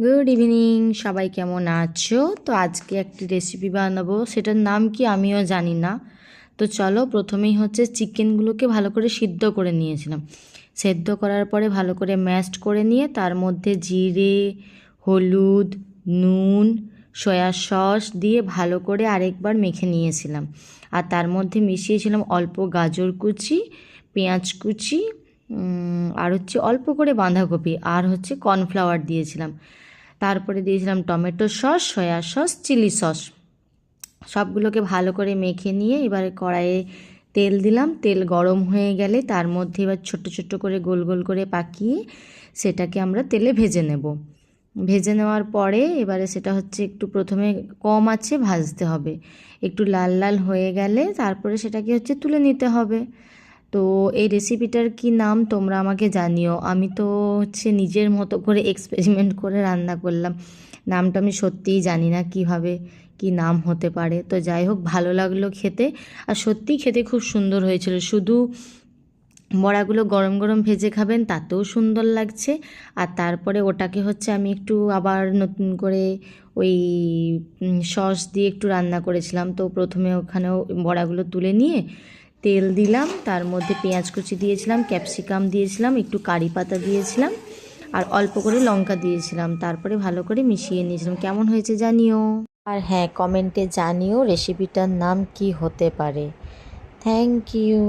Good evening, সবাই কেমন আছো? তো আজকে একটি রেসিপি বানাবো, সেটার নাম কি আমিও জানি না। তো চলো, প্রথমেই হচ্ছে চিকেনগুলোকে ভালো করে সিদ্ধ করে নিয়েছিলাম। সেদ্ধ করার পরে ভালো করে ম্যাশড করে নিয়ে তার মধ্যে জিরে, হলুদ, নুন, সয়া সস দিয়ে ভালো করে আরেকবার মেখে নিয়েছিলাম। আর তার মধ্যে মিশিয়েছিলাম অল্প গাজর কুচি, পেঁয়াজ কুচি, আর হচ্ছে অল্প করে বাঁধাকপি, আর হচ্ছে কর্নফ্লাওয়ার দিয়েছিলাম। তারপরে দিয়েছিলাম tomato sauce, soya sauce, chilli sauce. সবগুলোকে ভালো করে মেখে নিয়ে এবারে কড়াইয়ে তেল দিলাম। তেল গরম হয়ে গেলে তার মধ্যে এবার ছোট্ট ছোট্ট করে গোল গোল করে পাকিয়ে সেটাকে আমরা তেলে ভেজে নেব। ভেজে নেওয়ার পরে এবারে সেটা হচ্ছে একটু প্রথমে কম আঁচে ভাজতে হবে। একটু লাল লাল হয়ে গেলে তারপরে সেটাকে হচ্ছে তুলে নিতে হবে। তো এই রেসিপিটার কি নাম তোমরা আমাকে জানিও। আমি তো হচ্ছে নিজের মতো করে এক্সপেরিমেন্ট করে রান্না করলাম। নামটা আমি সত্যিই জানি না কীভাবে কি নাম হতে পারে। তো যাই হোক, ভালো লাগলো খেতে। আর সত্যিই খেতে খুব সুন্দর হয়েছিল। শুধু বড়াগুলো গরম গরম ভেজে খাবেন তাতেও সুন্দর লাগছে। আর তারপরে ওটাকে হচ্ছে আমি একটু আবার নতুন করে ওই সস দিয়ে একটু রান্না করেছিলাম। তো প্রথমে ওখানেও বড়াগুলো তুলে নিয়ে তেল দিলাম, তার মধ্যে পেঁয়াজ কুচি দিয়েছিলাম, ক্যাপসিকাম দিয়েছিলাম, একটু কারি পাতা দিয়েছিলাম, আর অল্প করে লঙ্কা দিয়েছিলাম। তারপরে ভালো করে মিশিয়ে নিয়েছিলাম। কেমন হয়েছে জানিও। আর হ্যাঁ, কমেন্টে জানিও রেসিপিটার নাম কি হতে পারে। Thank you.